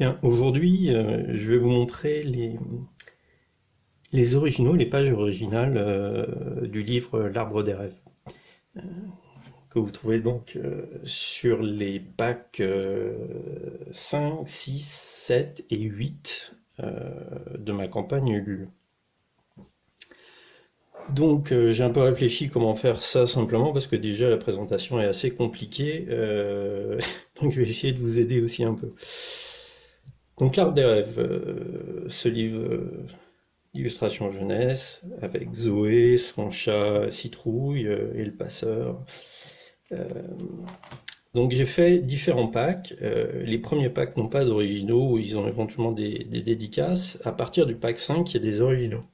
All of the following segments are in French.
Bien, aujourd'hui, je vais vous montrer les originaux, les pages originales du livre L'Arbre des rêves, que vous trouvez donc sur les packs 5, 6, 7 et 8 de ma campagne Ulule. Donc j'ai un peu réfléchi comment faire ça simplement parce que déjà la présentation est assez compliquée, donc je vais essayer de vous aider aussi un peu. Donc l'Arbre des rêves, ce livre illustration jeunesse, avec Zoé, son chat Citrouille et le passeur. Euh, donc j'ai fait différents packs. Les premiers packs n'ont pas d'originaux, ils ont éventuellement des dédicaces. À partir du pack 5, il y a des originaux.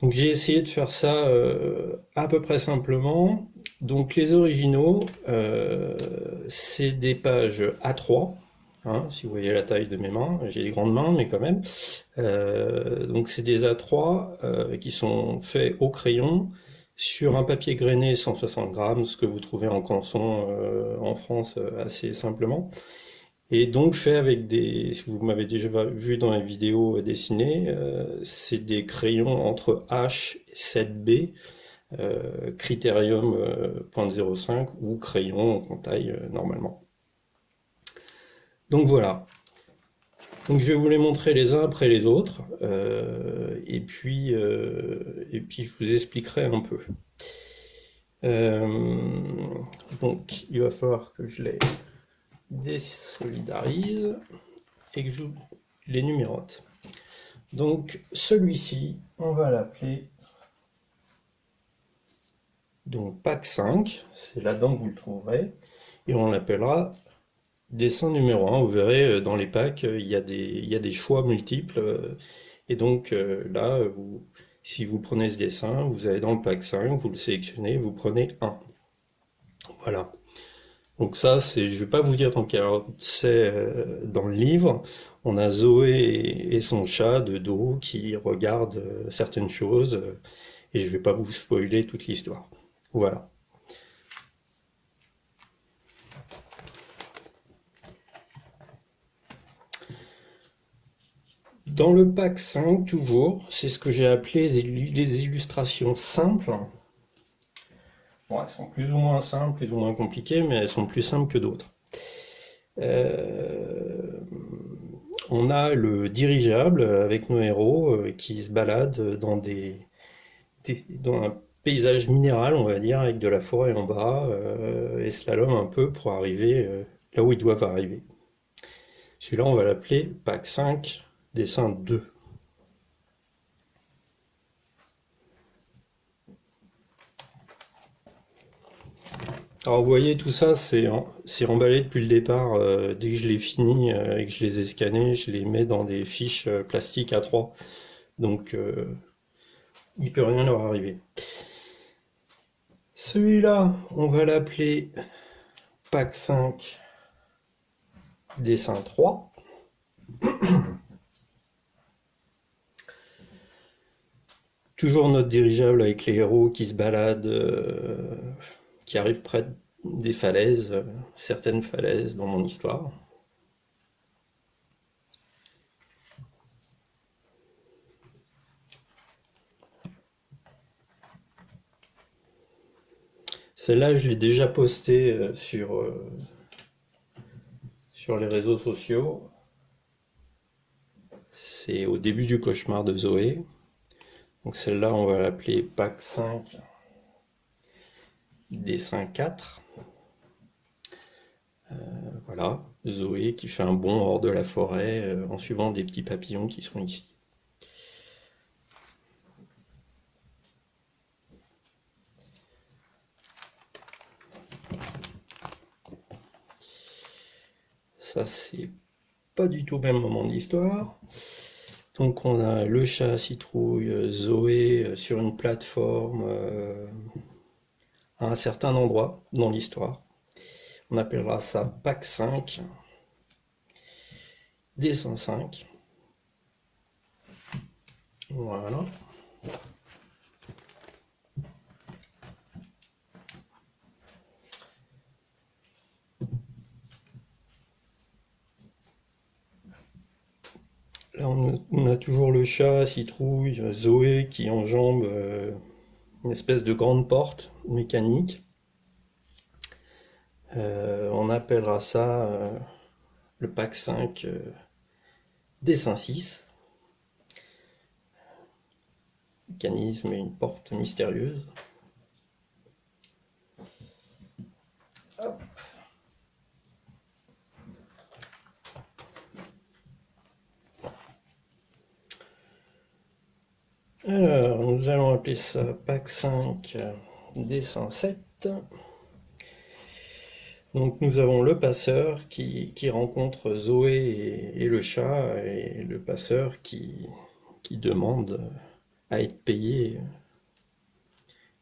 Donc j'ai essayé de faire ça à peu près simplement. Donc les originaux, c'est des pages A3. Hein, si vous voyez la taille de mes mains, j'ai des grandes mains, mais quand même. Donc c'est des A3 qui sont faits au crayon sur un papier grainé 160 grammes, ce que vous trouvez en canson en France assez simplement. Et donc fait avec des, si vous m'avez déjà vu dans les vidéos dessinées, c'est des crayons entre H et 7B, Critérium .05 ou crayon qu'on taille normalement. Donc voilà. Donc je vais vous les montrer les uns après les autres, et puis je vous expliquerai un peu. Donc il va falloir que je les désolidarise et que je les numérote. Donc celui-ci, on va l'appeler donc pack 5, c'est là-dedans que vous le trouverez, et on l'appellera dessin numéro 1. Vous verrez dans les packs, il y a des choix multiples, et donc là, si vous prenez ce dessin, vous allez dans le pack 5, vous le sélectionnez, vous prenez 1. Voilà. Donc ça, je ne vais pas vous dire dans quel ordre c'est dans le livre. On a Zoé et son chat de dos qui regardent certaines choses, et je ne vais pas vous spoiler toute l'histoire. Voilà. Dans le pack 5, toujours, c'est ce que j'ai appelé les illustrations simples. Bon, elles sont plus ou moins simples, plus ou moins compliquées, mais elles sont plus simples que d'autres. Euh, on a le dirigeable avec nos héros qui se baladent dans un paysage minéral, on va dire, avec de la forêt en bas, et slalom un peu pour arriver là où ils doivent arriver. Celui-là, on va l'appeler pack 5, dessin 2. Alors vous voyez, tout ça, c'est emballé depuis le départ. Dès que je l'ai fini et que je les ai scannés, je les mets dans des fiches plastiques A3. Donc, il peut rien leur arriver. Celui-là, on va l'appeler pack 5, dessin 3. Toujours notre dirigeable avec les héros qui se baladent, qui arrivent près des falaises, certaines falaises dans mon histoire. Celle-là, je l'ai déjà postée sur les réseaux sociaux. C'est au début du cauchemar de Zoé. Donc celle-là, on va l'appeler pack 5, dessin 4. Voilà, Zoé qui fait un bond hors de la forêt en suivant des petits papillons qui sont ici. Ça, c'est pas du tout le même moment de l'histoire. Donc on a le chat Citrouille, Zoé sur une plateforme à un certain endroit dans l'histoire. On appellera ça pack 5, dessin 5. Voilà. Là, on a toujours le chat, Citrouille, Zoé qui enjambe une espèce de grande porte mécanique. On appellera ça le pack 5 dessin 6. Mécanisme et une porte mystérieuse. Hop. Alors, nous allons appeler ça pack 5 dessin 7. Donc nous avons le passeur qui rencontre Zoé et le chat, et le passeur qui demande à être payé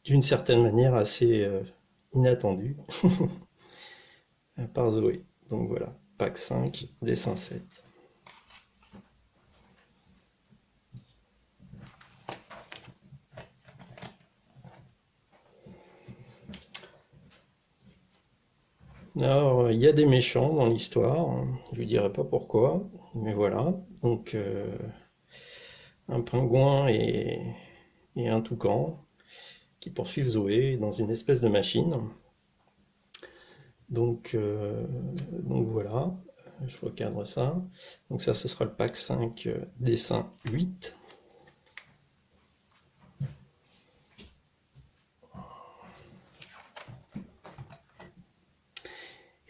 d'une certaine manière assez inattendue par Zoé. Donc voilà, pack 5, dessin 7. Alors, il y a des méchants dans l'histoire, je ne dirai pas pourquoi, mais voilà. Donc, un pingouin et un toucan qui poursuivent Zoé dans une espèce de machine. Donc, voilà, je recadre ça. Donc ça, ce sera le pack 5 dessin 8.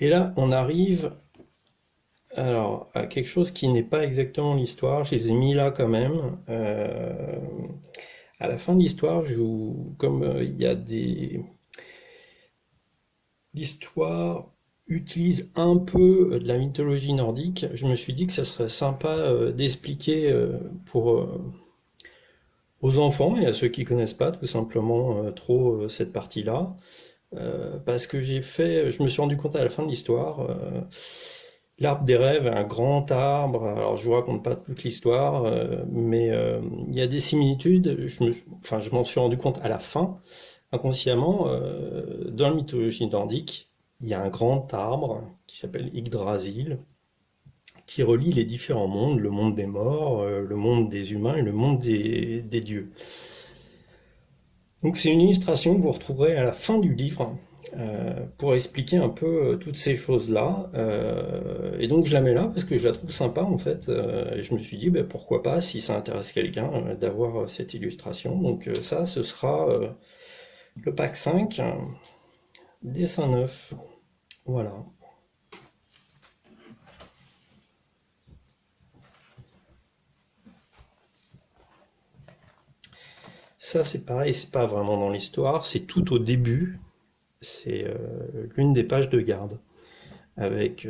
Et là, on arrive alors, à quelque chose qui n'est pas exactement l'histoire. Je les ai mis là quand même. À la fin de l'histoire, comme il y a des... L'histoire utilise un peu de la mythologie nordique, je me suis dit que ça serait sympa d'expliquer aux enfants et à ceux qui connaissent pas tout simplement trop cette partie-là. Parce que je me suis rendu compte à la fin de l'histoire, l'arbre des rêves est un grand arbre. Alors je vous raconte pas toute l'histoire, mais il y a des similitudes. Enfin, je m'en suis rendu compte à la fin, inconsciemment. Dans la mythologie nordique, il y a un grand arbre qui s'appelle Yggdrasil, qui relie les différents mondes, le monde des morts, le monde des humains et le monde des dieux. Donc c'est une illustration que vous retrouverez à la fin du livre pour expliquer un peu toutes ces choses-là. Et donc je la mets là parce que je la trouve sympa en fait. Et je me suis dit pourquoi pas, si ça intéresse quelqu'un, d'avoir cette illustration. Donc ça, ce sera le pack 5, dessin 9. Voilà. Ça c'est pareil, c'est pas vraiment dans l'histoire, c'est tout au début. C'est l'une des pages de garde avec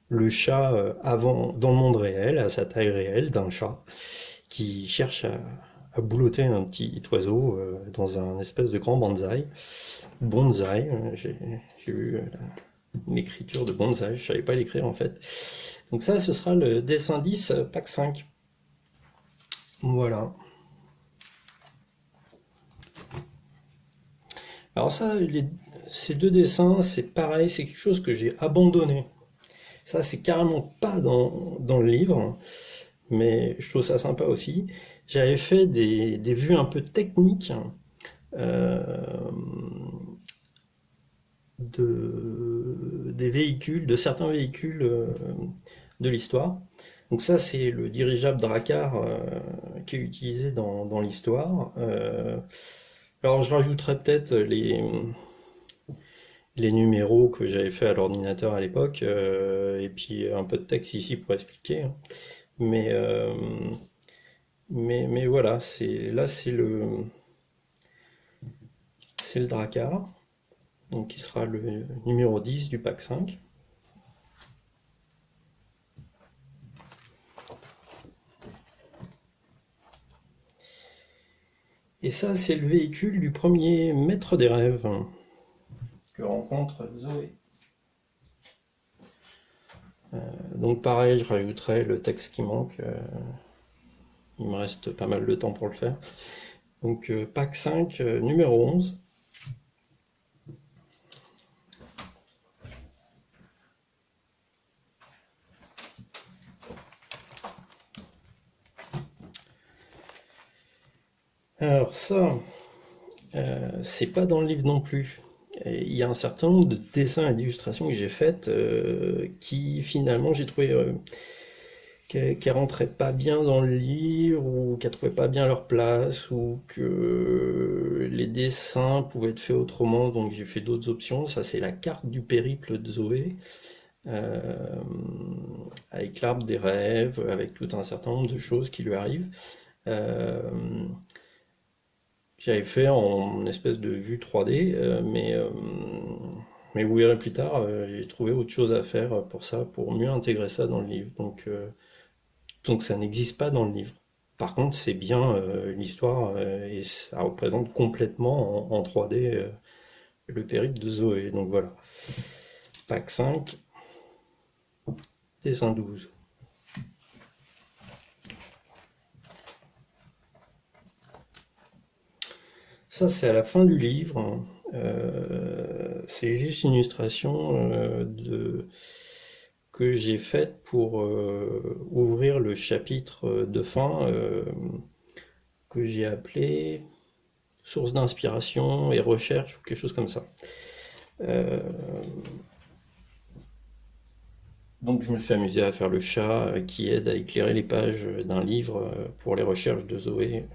le chat avant dans le monde réel, à sa taille réelle d'un chat, qui cherche à boulotter un petit oiseau dans un espèce de grand bonsaï. Bonsaï, j'ai vu l'écriture de bonsaï, je savais pas l'écrire en fait. Donc ça, ce sera le dessin 10, pack 5. Voilà. Alors ça, ces deux dessins, c'est pareil, c'est quelque chose que j'ai abandonné. Ça, c'est carrément pas dans le livre, mais je trouve ça sympa aussi. J'avais fait des vues un peu techniques euh, des véhicules, de certains véhicules de l'histoire. Donc ça, c'est le dirigeable Drakkar qui est utilisé dans l'histoire. Alors je rajouterai peut-être les numéros que j'avais fait à l'ordinateur à l'époque, et puis un peu de texte ici pour expliquer, hein. Mais, euh, mais voilà, là c'est le Drakkar, donc qui sera le numéro 10 du pack 5. Et ça, c'est le véhicule du premier maître des rêves que rencontre Zoé. Donc pareil, je rajouterai le texte qui manque. Il me reste pas mal de temps pour le faire. Donc pack 5, numéro 11. Alors ça, c'est pas dans le livre non plus. Et il y a un certain nombre de dessins et d'illustrations que j'ai faites qui finalement j'ai trouvé qui rentraient pas bien dans le livre ou qui trouvaient pas bien leur place ou que les dessins pouvaient être faits autrement, donc j'ai fait d'autres options. Ça, c'est la carte du périple de Zoé, euh, avec l'arbre des rêves, avec tout un certain nombre de choses qui lui arrivent. Euh, J'avais fait en espèce de vue 3D, mais vous verrez plus tard, j'ai trouvé autre chose à faire pour ça, pour mieux intégrer ça dans le livre. Donc ça n'existe pas dans le livre. Par contre, c'est bien l'histoire et ça représente complètement en 3D le périple de Zoé. Donc voilà. Pack 5, dessin 12. Ça, c'est à la fin du livre. C'est juste une illustration que j'ai faite pour ouvrir le chapitre de fin que j'ai appelé source d'inspiration et recherche ou quelque chose comme ça. Donc je me suis amusé à faire le chat qui aide à éclairer les pages d'un livre pour les recherches de Zoé.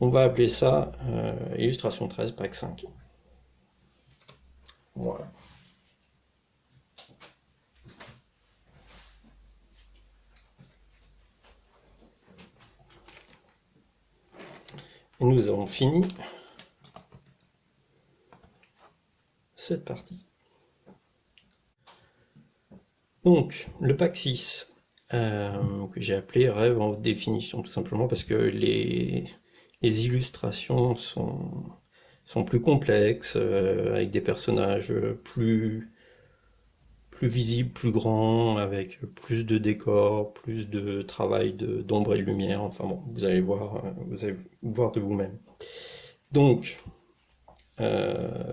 On va appeler ça illustration 13, pack 5. Voilà. Et nous avons fini cette partie. Donc, le pack 6, que j'ai appelé rêve en haute définition, tout simplement parce que les illustrations sont plus complexes, avec des personnages plus visibles, plus grands, avec plus de décors, plus de travail d'ombre et de lumière. Enfin bon, vous allez voir de vous-même. Donc dans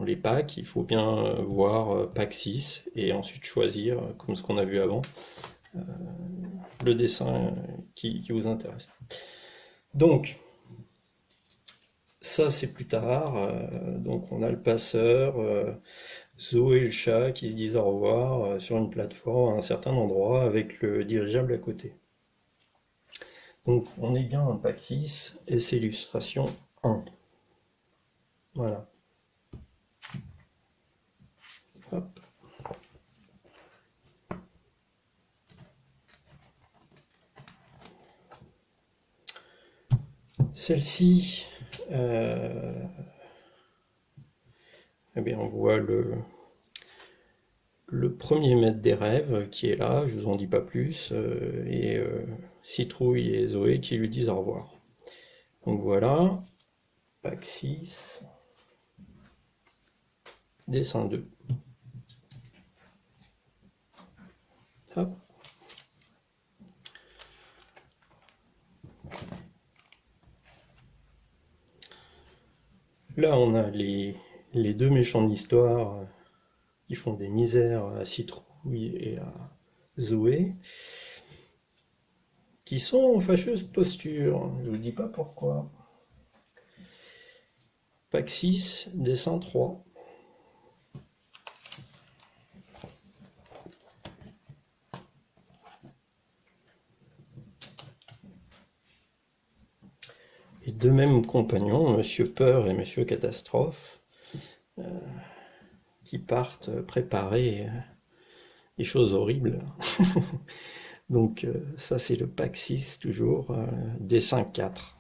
les packs, il faut bien voir pack 6 et ensuite choisir, comme ce qu'on a vu avant, le dessin qui vous intéresse. Donc, ça c'est plus tard. Donc on a le passeur, Zoé et le chat qui se disent au revoir sur une plateforme à un certain endroit avec le dirigeable à côté. Donc on est bien dans le pack 6 et c'est l'illustration 1. Voilà. Hop. Celle-ci, eh bien on voit le premier maître des rêves qui est là, je vous en dis pas plus, et Citrouille et Zoé qui lui disent au revoir. Donc voilà, pack 6, dessin 2. Hop. Là on a les deux méchants de l'histoire qui font des misères à Citrouille et à Zoé, qui sont en fâcheuse posture. Je vous dis pas pourquoi. Pack 6, dessin 3. Et deux mêmes compagnons, Monsieur Peur et Monsieur Catastrophe, qui partent préparer des choses horribles. Donc ça c'est le pack 6 toujours, dessin 4.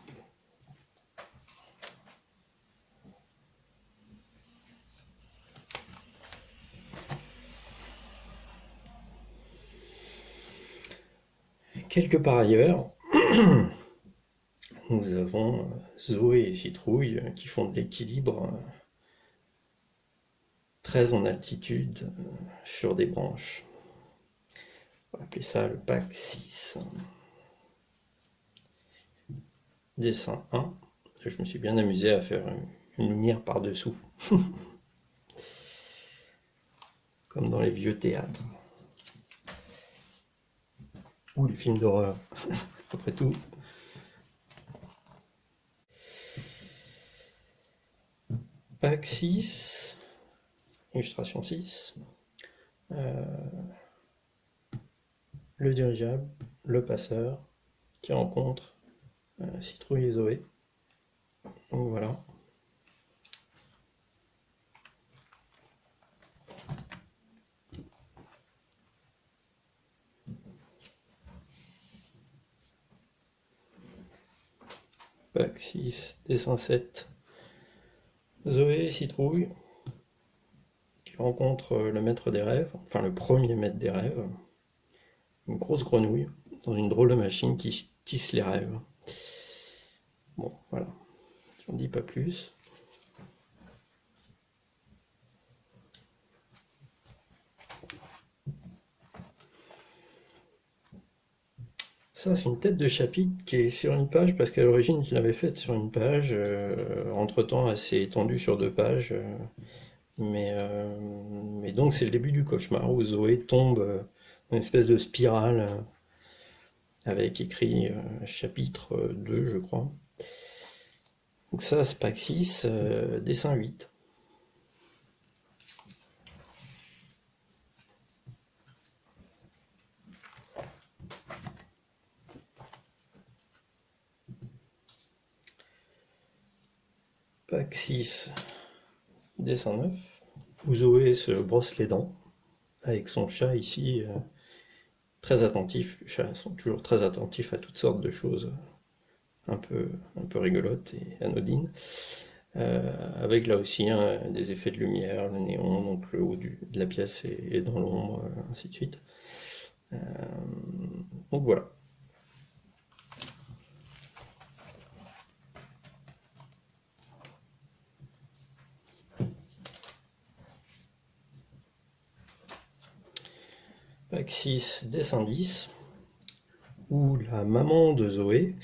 Quelque part ailleurs, nous avons Zoé et Citrouille qui font de l'équilibre très en altitude sur des branches. On va appeler ça le pack 6. Dessin 1. Je me suis bien amusé à faire une lumière par-dessous. Comme dans les vieux théâtres. Ou les films d'horreur. après tout. Pack 6, illustration 6, le dirigeable, le passeur, qui rencontre Citrouille et Zoé. Donc voilà. Pack 6, dessin 7, Zoé et Citrouille, qui rencontrent le maître des rêves, enfin le premier maître des rêves, une grosse grenouille, dans une drôle de machine qui tisse les rêves. Bon, voilà, j'en dis pas plus. Ça, c'est une tête de chapitre qui est sur une page, parce qu'à l'origine, je l'avais faite sur une page, entre-temps assez étendue sur 2 pages. Mais donc, c'est le début du cauchemar, où Zoé tombe dans une espèce de spirale, avec écrit chapitre 2, je crois. Donc ça, c'est pack 6, dessin 8. Pack 6, dessin 9, où Zoé se brosse les dents, avec son chat ici, très attentif. Les chats sont toujours très attentifs à toutes sortes de choses un peu rigolotes et anodines. Avec là aussi des effets de lumière, le néon, donc le haut de la pièce est dans l'ombre, ainsi de suite. Donc voilà. Pack 6, dessin 10, où la maman de Zoé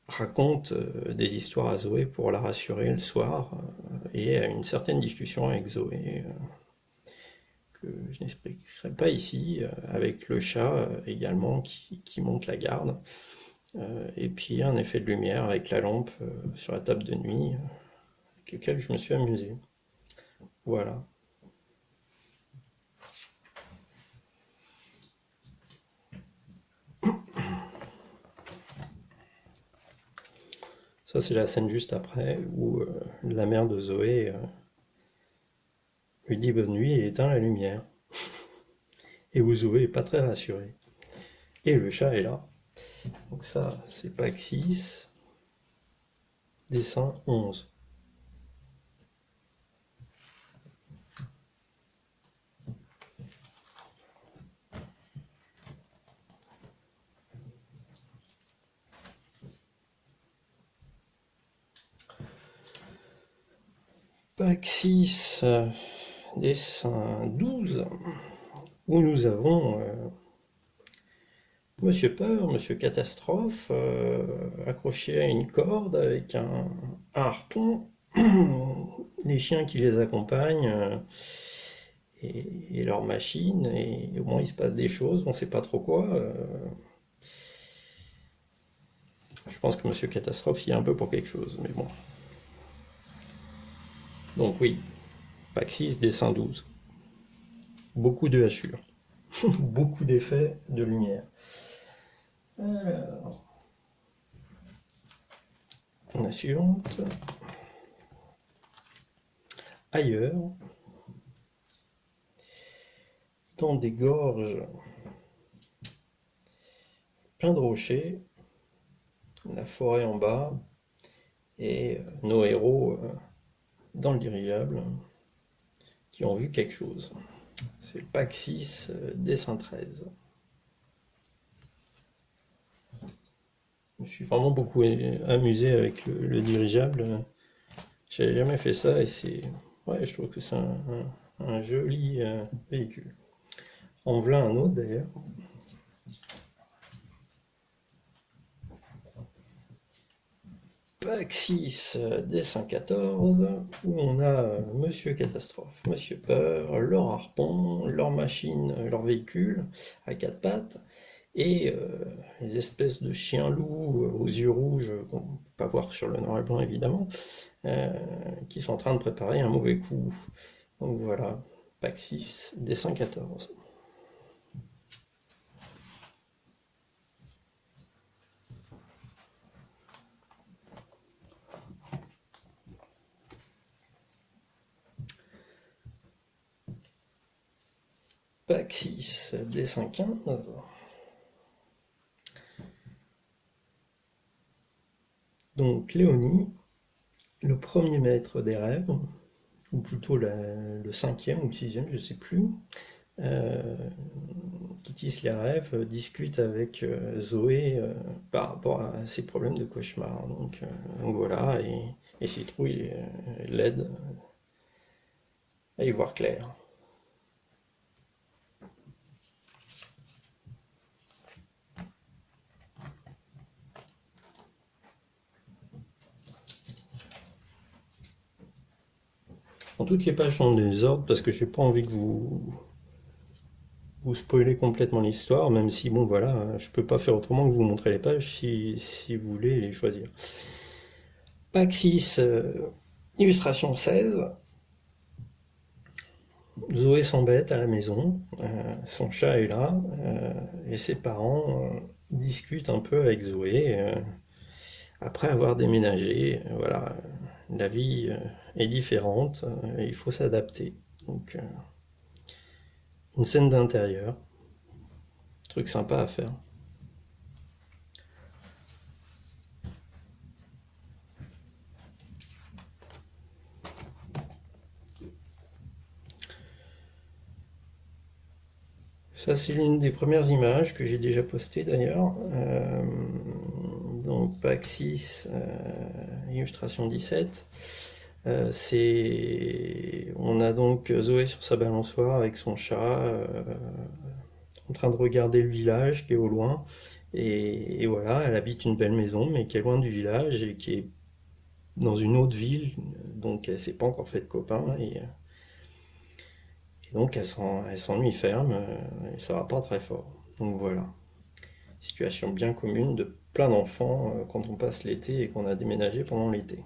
raconte des histoires à Zoé pour la rassurer le soir, et a une certaine discussion avec Zoé que je n'expliquerai pas ici, avec le chat également qui monte la garde, et puis un effet de lumière avec la lampe sur la table de nuit, avec lequel je me suis amusé. Voilà. Ça, c'est la scène juste après, où la mère de Zoé lui dit bonne nuit et éteint la lumière. Et où Zoé est pas très rassurée. Et le chat est là. Donc ça, c'est pack 6, dessin 11. Pack 6, dessin 12, où nous avons Monsieur Peur, Monsieur Catastrophe, accroché à une corde avec un harpon, les chiens qui les accompagnent, et leur machine, et au moins il se passe des choses, on sait pas trop quoi. Je pense que Monsieur Catastrophe y est un peu pour quelque chose, mais bon. Donc oui, pack 6, dessin 12. Beaucoup de hachures. Beaucoup d'effets de lumière. Alors, la suivante. Ailleurs, dans des gorges plein de rochers, la forêt en bas, et nos héros dans le dirigeable qui ont vu quelque chose. C'est le pack 6, dessin 13. Je me suis vraiment beaucoup amusé avec le dirigeable. J'avais jamais fait ça, et ouais, je trouve que c'est un joli véhicule. En voilà un autre d'ailleurs. Pack 6, dessin 14, où on a Monsieur Catastrophe, Monsieur Peur, leur harpon, leur machine, leur véhicule à 4 pattes, et les espèces de chiens-loups aux yeux rouges, qu'on ne peut pas voir sur le noir et blanc évidemment, euh, qui sont en train de préparer un mauvais coup. Donc voilà, pack 6, dessin 14. Pack 6, dessin 15. Donc Léonie, le premier maître des rêves, ou plutôt le cinquième ou le sixième, je ne sais plus, euh, qui tisse les rêves, discute avec Zoé par rapport à ses problèmes de cauchemar. Donc voilà, et Citrouille l'aide à y voir clair. En toutes les pages sont des ordres parce que j'ai pas envie que vous spoilez complètement l'histoire, même si bon voilà, je peux pas faire autrement que vous montrer les pages si vous voulez les choisir. Pack 6, illustration 16. Zoé s'embête à la maison, son chat est là, et ses parents discutent un peu avec Zoé après avoir déménagé. Voilà, la vie est différente et il faut s'adapter. Donc, une scène d'intérieur, truc sympa à faire. Ça, c'est l'une des premières images que j'ai déjà postées d'ailleurs. Donc, pack 6, illustration 17. On a donc Zoé sur sa balançoire avec son chat, en train de regarder le village qui est au loin. Et voilà, elle habite une belle maison, mais qui est loin du village et qui est dans une autre ville, donc elle s'est pas encore fait de copains. Et donc elle s'ennuie ferme, et ça va pas très fort. Donc voilà, situation bien commune de plein d'enfants quand on passe l'été et qu'on a déménagé pendant l'été.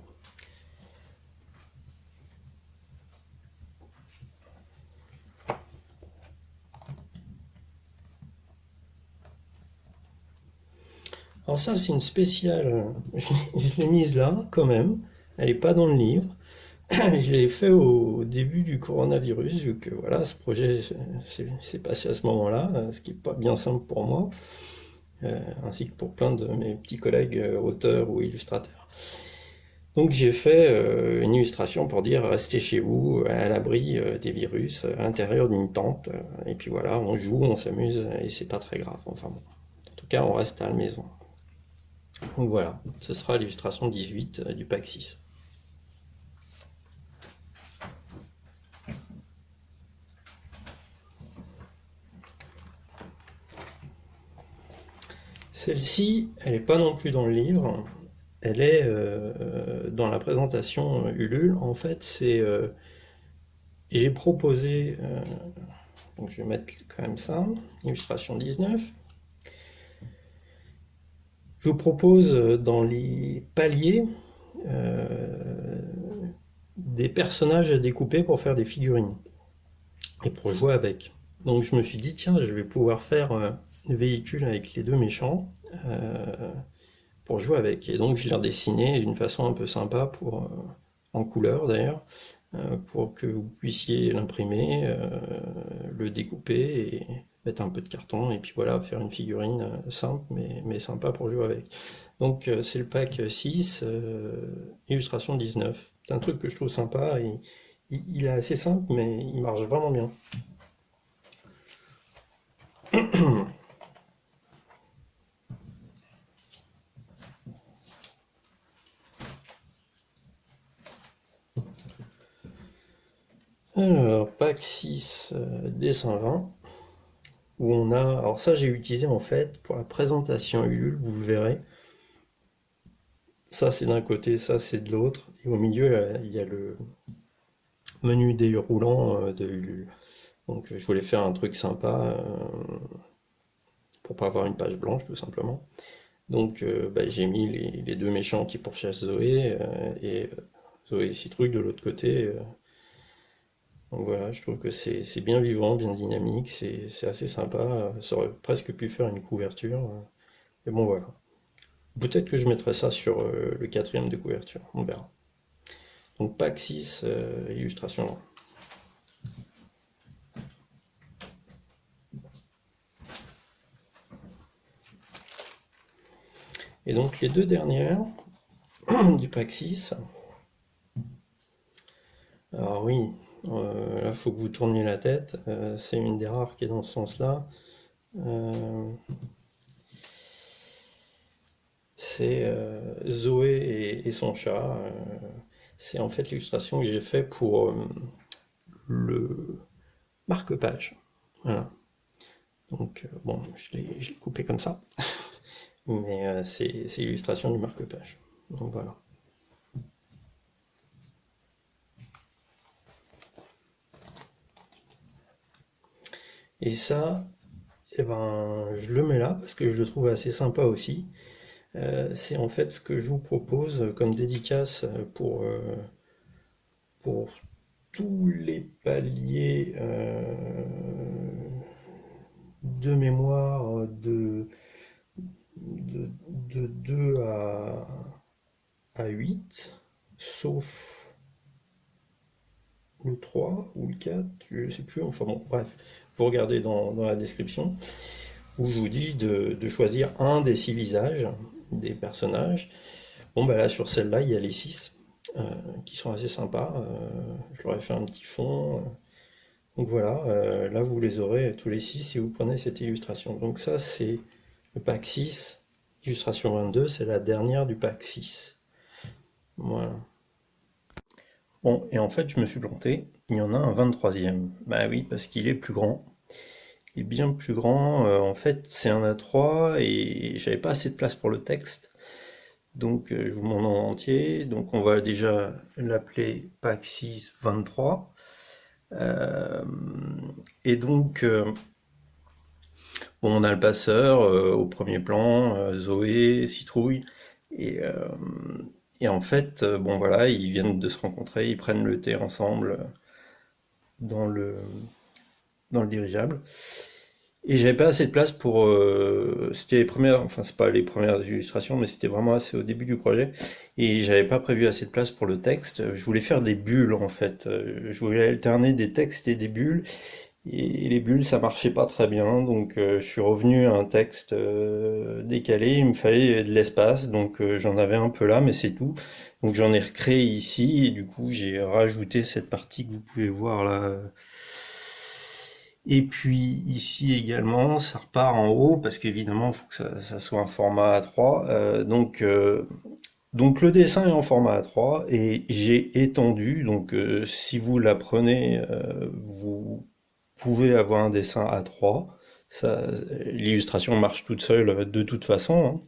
Alors ça, c'est une spéciale, je l'ai mise là quand même, elle n'est pas dans le livre. Je l'ai fait au début du coronavirus, vu que voilà, ce projet s'est passé à ce moment-là, ce qui n'est pas bien simple pour moi, ainsi que pour plein de mes petits collègues auteurs ou illustrateurs. Donc j'ai fait une illustration pour dire restez chez vous, à l'abri des virus, à l'intérieur d'une tente, et puis voilà, on joue, on s'amuse, et c'est pas très grave. Enfin bon, en tout cas, on reste à la maison. Donc voilà, ce sera l'illustration 18 du pack 6. Celle-ci, elle n'est pas non plus dans le livre, elle est dans la présentation Ulule. En fait, j'ai proposé, donc je vais mettre quand même ça, illustration 19. Je vous propose dans les paliers des personnages à découper pour faire des figurines et pour jouer avec. Donc je me suis dit, tiens, je vais pouvoir faire un véhicule avec les deux méchants pour jouer avec. Et donc je l'ai redessiné d'une façon un peu sympa, en couleur d'ailleurs, pour que vous puissiez l'imprimer, le découper et mettre un peu de carton et puis voilà, faire une figurine simple mais sympa pour jouer avec. Donc c'est le pack 6, illustration 19. C'est un truc que je trouve sympa, et il est assez simple mais il marche vraiment bien. Alors, pack 6, dessin 20, où on a... Alors ça, j'ai utilisé en fait pour la présentation Ulule, vous le verrez. Ça, c'est d'un côté, ça, c'est de l'autre. Et au milieu, il y a le menu déroulant de Ulule. Donc, je voulais faire un truc sympa pour pas avoir une page blanche tout simplement. Donc bah, j'ai mis les deux méchants qui pourchassent Zoé et Zoé et Citrouille de l'autre côté. Donc voilà, je trouve que c'est bien vivant, bien dynamique, c'est assez sympa. Ça aurait presque pu faire une couverture. Mais bon voilà. Peut-être que je mettrai ça sur le quatrième de couverture, on verra. Donc pack 6, illustration. Et donc les deux dernières du pack 6. Alors oui, là il faut que vous tourniez la tête. C'est une des rares qui est dans ce sens-là. C'est Zoé et son chat. C'est en fait l'illustration que j'ai fait pour le marque-page. Voilà. Donc bon, je l'ai coupé comme ça. Mais c'est l'illustration du marque-page. Donc voilà. Et ça, eh ben, je le mets là parce que je le trouve assez sympa aussi. C'est en fait ce que je vous propose comme dédicace pour tous les paliers de mémoire de 2 à 8, sauf le 3 ou le 4, je sais plus, enfin bon, bref, vous regardez dans la description, où je vous dis de choisir un des 6 visages des personnages. Bon, bah là, sur celle-là, il y a les 6 qui sont assez sympas. Je leur ai fait un petit fond. Donc voilà, là, vous les aurez tous les 6 si vous prenez cette illustration. Donc ça, c'est le pack 6, illustration 22, c'est la dernière du pack 6. Voilà. Bon, et en fait, je me suis planté. Il y en a un 23e. Bah oui, parce qu'il est plus grand. Il est bien plus grand. En fait, c'est un A3 et j'avais pas assez de place pour le texte. Donc, je vous montre en entier. Donc, on va déjà l'appeler pack 6 23. Et donc, bon, on a le passeur au premier plan, Zoé, Citrouille. Et, euh, et en fait, bon voilà, ils viennent de se rencontrer, ils prennent le thé ensemble dans dans le dirigeable. Et j'avais pas assez de place pour. C'était les premières, enfin c'est pas les premières illustrations, mais c'était vraiment assez au début du projet. Et j'avais pas prévu assez de place pour le texte. Je voulais faire des bulles en fait. Je voulais alterner des textes et des bulles. Et les bulles, ça marchait pas très bien. Donc je suis revenu à un texte décalé. Il me fallait de l'espace. Donc j'en avais un peu là, mais c'est tout. Donc j'en ai recréé ici. Et du coup, j'ai rajouté cette partie que vous pouvez voir là. Et puis ici également, ça repart en haut parce qu'évidemment, il faut que ça soit un format A3. Donc le dessin est en format A3 et j'ai étendu. Donc si vous l'apprenez, vous pouvez avoir un dessin A3. Ça, l'illustration marche toute seule de toute façon, hein.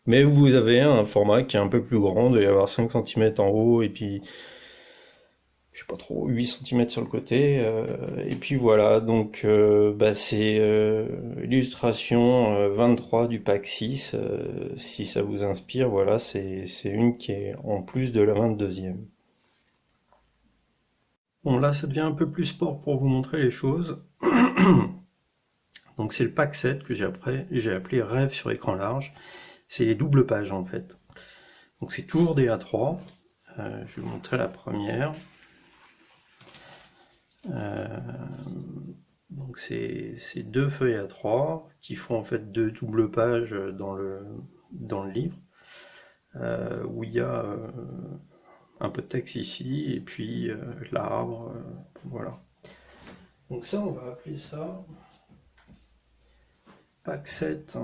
Mais vous avez un format qui est un peu plus grand, il doit y avoir 5 cm en haut et puis je sais pas trop, 8 cm sur le côté. Et puis voilà, donc bah, c'est l'illustration 23 du pack 6. Si ça vous inspire, voilà, c'est une qui est en plus de la 22e. Bon, là, ça devient un peu plus sport pour vous montrer les choses. Donc c'est le pack 7 que j'ai appelé Rêve sur écran large. C'est les doubles pages en fait. Donc c'est toujours des A3. Je vais vous montrer la première. Donc c'est deux feuilles A3 qui font en fait deux doubles pages dans le livre, où il y a un peu de texte ici et puis l'arbre, voilà. Donc ça, on va appeler ça pack 7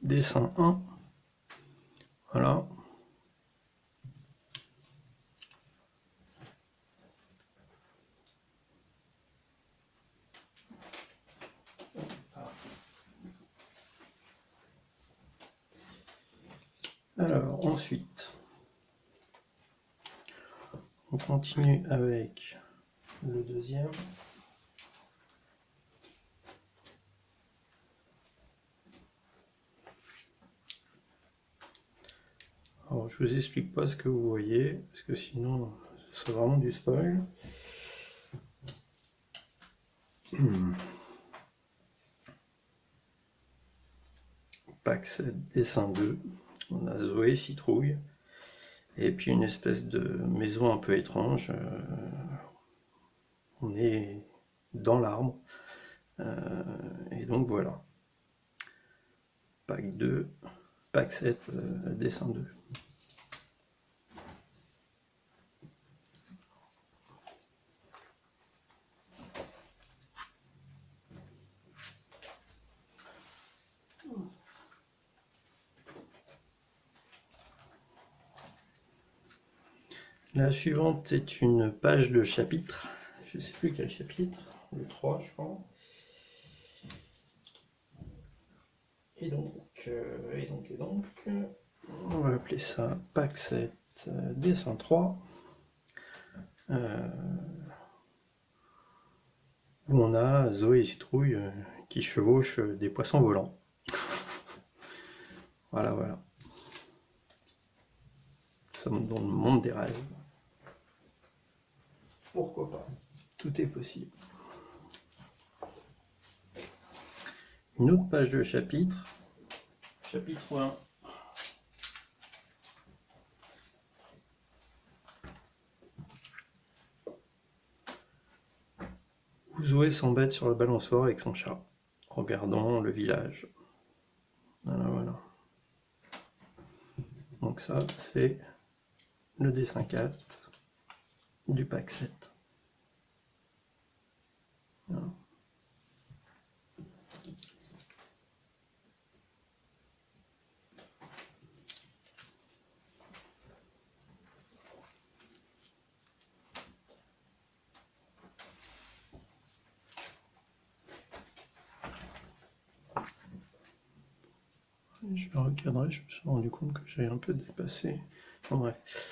dessin 1. Voilà. Alors ensuite, on continue avec le deuxième. je vous explique pas ce que vous voyez, parce que sinon, ce serait vraiment du spoil. Pack 7, dessin 2. On a Zoé, Citrouille. Et puis une espèce de maison un peu étrange. On est dans l'arbre. Et donc voilà. Pack 2, Pack 7, dessin 2. La suivante est une page de chapitre. Je ne sais plus quel chapitre. Le 3, je crois. Et donc, on va appeler ça Pack 7, dessin 3. Où on a Zoé et Citrouille qui chevauchent des poissons volants. Voilà, voilà. Nous sommes dans le monde des rêves. Pourquoi pas? Tout est possible. Une autre page de chapitre. Chapitre 1. Où Zoé s'embête sur la balançoire avec son chat, regardant le village. Voilà, voilà. Donc ça, c'est le dessin 4 du pack 7. Voilà. Je vais recadrer, je me suis rendu compte que j'avais un peu dépassé. En bref.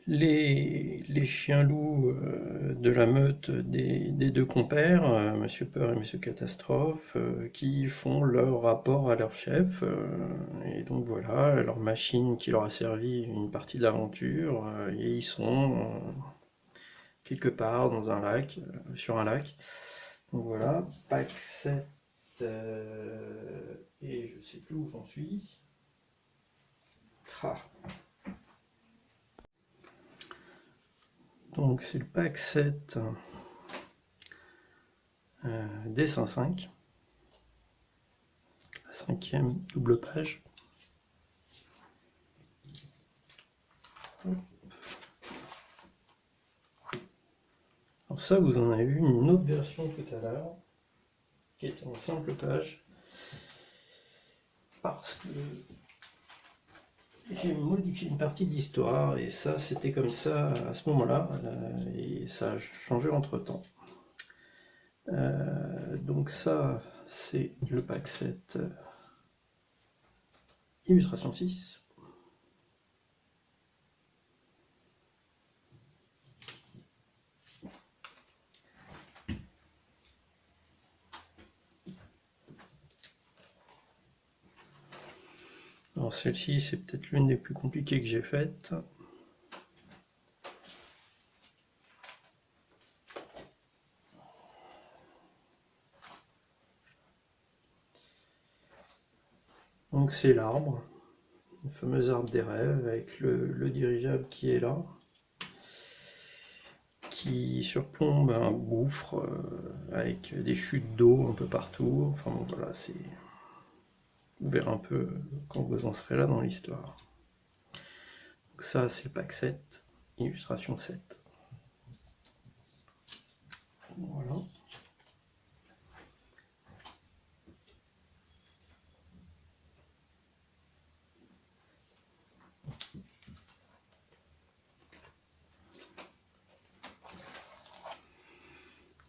Les chiens-loups de la meute des deux compères, Monsieur Peur et Monsieur Catastrophe, qui font leur rapport à leur chef. Et donc voilà, leur machine qui leur a servi une partie de l'aventure. Et ils sont quelque part dans un lac, sur un lac. Donc voilà, pack 7. Et je sais plus où j'en suis. Ah. Donc c'est le pack 7, dessin 5, la 5e double page. Alors ça, vous en avez vu une autre version tout à l'heure, qui était en simple page, parce que j'ai modifié une partie de l'histoire, et ça, c'était comme ça à ce moment-là, et ça a changé entre-temps. Donc ça, c'est le pack 7, illustration 6. Alors celle-ci, c'est peut-être l'une des plus compliquées que j'ai faites. Donc c'est l'arbre, le fameux arbre des rêves, avec le dirigeable qui est là, qui surplombe un gouffre avec des chutes d'eau un peu partout. Enfin bon voilà, c'est... Vous verrez un peu quand vous en serez là dans l'histoire. Donc ça c'est le pack 7, illustration 7. Voilà.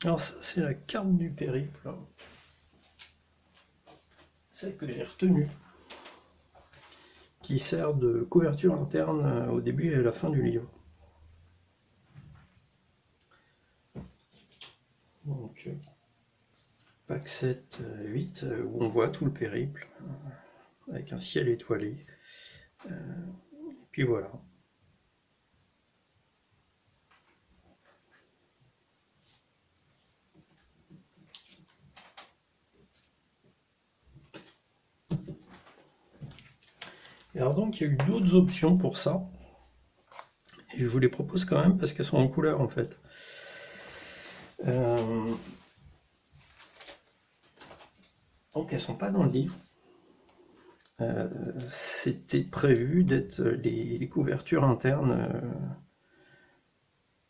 Alors ça c'est la carte du périple, celle que j'ai retenue, qui sert de couverture interne au début et à la fin du livre. Donc pack 7, 8, où on voit tout le périple, avec un ciel étoilé, Puis voilà. Et alors donc il y a eu d'autres options pour ça, et je vous les propose quand même parce qu'elles sont en couleur en fait. Donc elles sont pas dans le livre. C'était prévu d'être les couvertures internes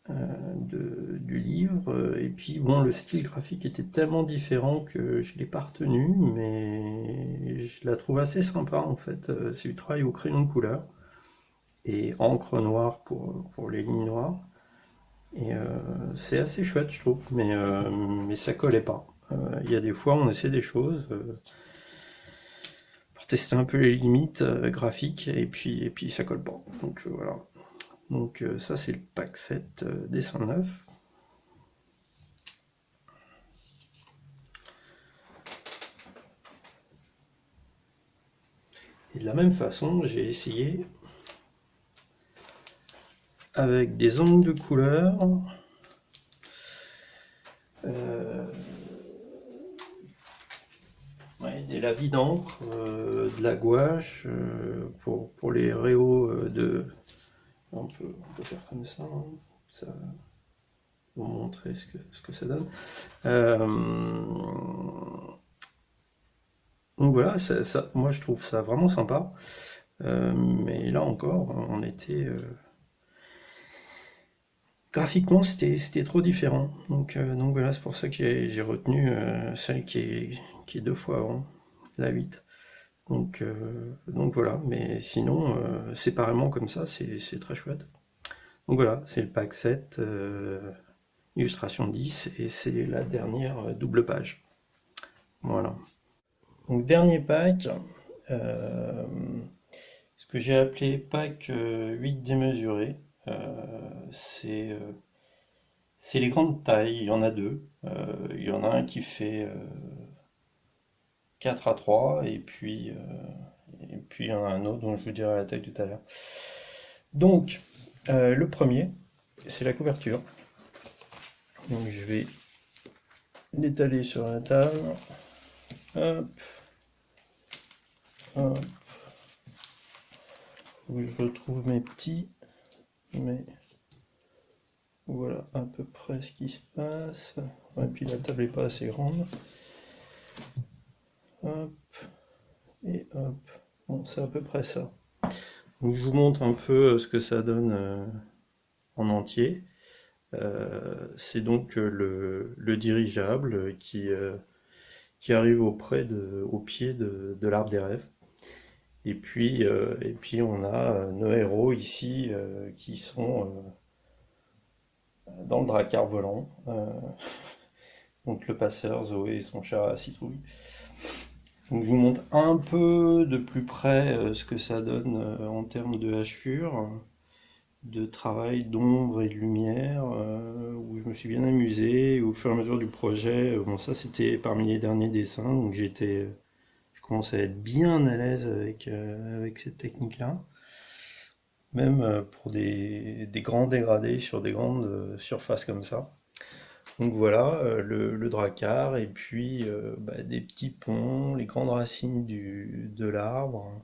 du livre, et puis bon, le style graphique était tellement différent que je l'ai pas retenu, mais je la trouve assez sympa en fait. C'est du travail au crayon de couleur et encre noire pour les lignes noires. Et c'est assez chouette, je trouve, mais ça collait pas. Il y a des fois, on essaie des choses pour tester un peu les limites graphiques, et puis ça colle pas. Donc voilà. Donc ça, c'est le pack 7 dessin 9. Et de la même façon, j'ai essayé avec des angles de couleur, des lavis d'encre, de la gouache, pour les réaux de... On peut faire comme ça, hein. Ça va vous montrer ce que ça donne. Donc voilà, moi je trouve ça vraiment sympa. Mais là encore, on était... graphiquement, c'était trop différent. Donc voilà, c'est pour ça que j'ai retenu celle qui est 2 fois avant, la 8. Donc voilà, mais sinon, séparément comme ça, c'est très chouette. Donc voilà, c'est le pack 7, illustration 10, et c'est la dernière double page. Voilà. Donc dernier pack, euh, ce que j'ai appelé pack 8 démesuré. C'est c'est les grandes tailles, il y en a deux. Il y en a un qui fait 4 à 3, et puis il y en a un autre dont je vous dirai la taille tout à l'heure. Donc, le premier, c'est la couverture. Donc je vais l'étaler sur la table. Hop, hop. Où je retrouve mes petits. Mais voilà à peu près ce qui se passe. Et puis la table n'est pas assez grande. Hop, et hop. Bon, c'est à peu près ça. Donc je vous montre un peu ce que ça donne en entier. C'est donc le dirigeable qui arrive au pied de l'arbre des rêves. Et puis on a nos héros ici qui sont dans le drakkar volant. Donc le passeur, Zoé et son chat Citrouille. Donc je vous montre un peu de plus près ce que ça donne en termes de hachure, de travail d'ombre et de lumière, où je me suis bien amusé au fur et à mesure du projet. Bon, ça c'était parmi les derniers dessins, donc je commençais à être bien à l'aise avec cette technique-là, même pour des grands dégradés sur des grandes surfaces comme ça. Donc voilà, le drakkar, et puis des petits ponts, les grandes racines de l'arbre,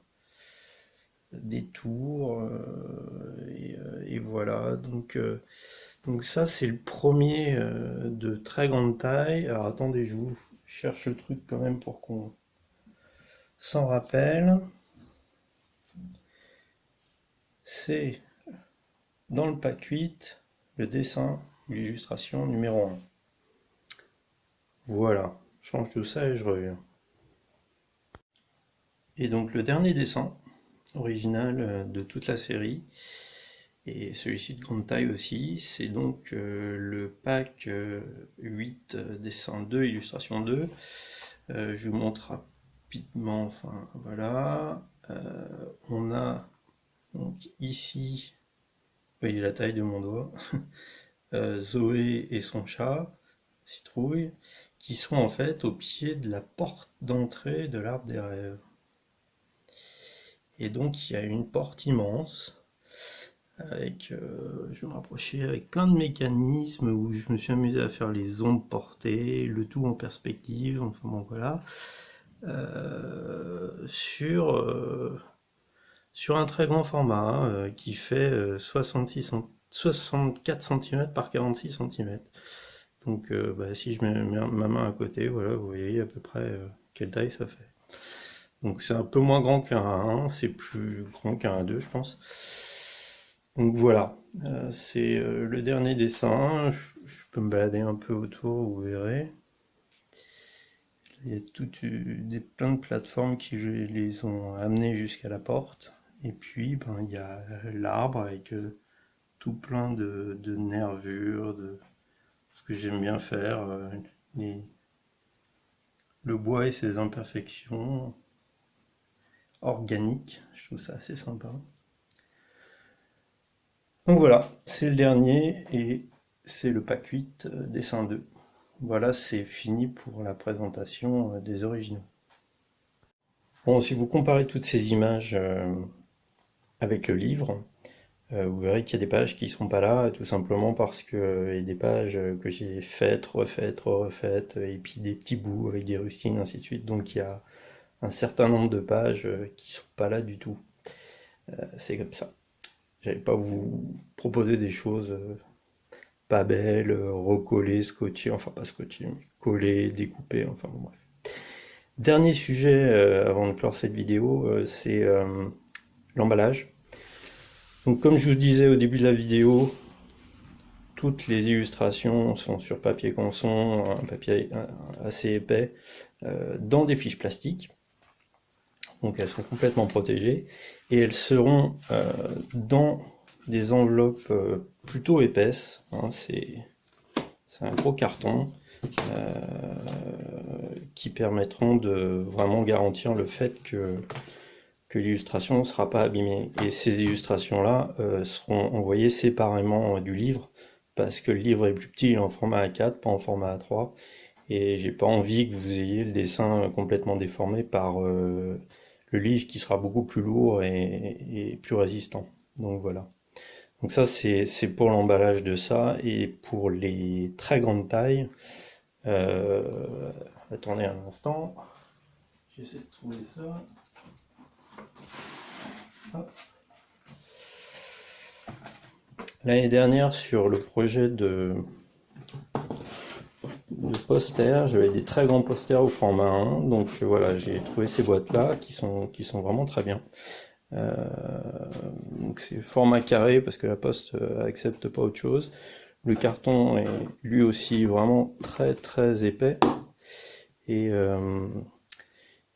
des tours, et voilà. Donc ça, c'est le premier de très grande taille. Alors attendez, je vous cherche le truc quand même pour qu'on s'en rappelle. C'est dans le pack 8, le dessin, l'illustration numéro 1. Voilà, je change tout ça et je reviens. Et donc le dernier dessin original de toute la série, et celui-ci de grande taille aussi, c'est donc le pack 8 dessin 2 illustration 2. Je vous montre rapidement, enfin voilà. On a donc ici, vous voyez la taille de mon doigt, Zoé et son chat, Citrouille, qui sont en fait au pied de la porte d'entrée de l'arbre des rêves. Et donc il y a une porte immense, avec, je vais me rapprocher, avec plein de mécanismes où je me suis amusé à faire les ondes portées, le tout en perspective, enfin bon voilà, sur un très grand format qui fait 64 cm par 46 cm. Donc bah, si je mets ma main à côté, voilà, vous voyez à peu près quelle taille ça fait. Donc c'est un peu moins grand qu'un A1, c'est plus grand qu'un A2 je pense. Donc voilà, c'est le dernier dessin. Je peux me balader un peu autour, vous verrez. Il y a plein de plateformes qui les ont amenés jusqu'à la porte. Et puis ben, il y a l'arbre avec tout plein de nervures, de ce que j'aime bien faire, le bois et ses imperfections organiques, je trouve ça assez sympa. Donc voilà, c'est le dernier et c'est le pack 8 dessin 2. Voilà, c'est fini pour la présentation des originaux. Bon, si vous comparez toutes ces images avec le livre, vous verrez qu'il y a des pages qui ne seront pas là, tout simplement parce qu'il y a des pages que j'ai faites, refaites, et puis des petits bouts avec des rustines, ainsi de suite. Donc il y a un certain nombre de pages qui ne sont pas là du tout. C'est comme ça. J'allais pas vous proposer des choses pas belles, recollées, scotchées, enfin pas scotchées, mais collées, découpées, enfin bon bref. Dernier sujet avant de clore cette vidéo, c'est l'emballage. Donc comme je vous disais au début de la vidéo, toutes les illustrations sont sur papier canson, un papier assez épais, dans des fiches plastiques. Donc elles sont complètement protégées et elles seront dans des enveloppes plutôt épaisses, hein, c'est un gros carton qui permettront de vraiment garantir le fait que l'illustration ne sera pas abîmée. Et ces illustrations-là seront envoyées séparément du livre, parce que le livre est plus petit, il est en format A4, pas en format A3, et j'ai pas envie que vous ayez le dessin complètement déformé par le livre qui sera beaucoup plus lourd et plus résistant. Donc voilà. Donc ça c'est pour l'emballage de ça, et pour les très grandes tailles, attendez un instant, j'essaie de trouver ça. L'année dernière, sur le projet de posters, j'avais des très grands posters au format 1, donc voilà, j'ai trouvé ces boîtes-là qui sont vraiment très bien. Donc c'est format carré parce que la Poste accepte pas autre chose. Le carton est lui aussi vraiment très épais. Et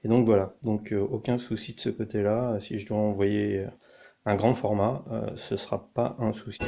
donc voilà, donc aucun souci de ce côté-là. Si je dois envoyer un grand format, ce sera pas un souci.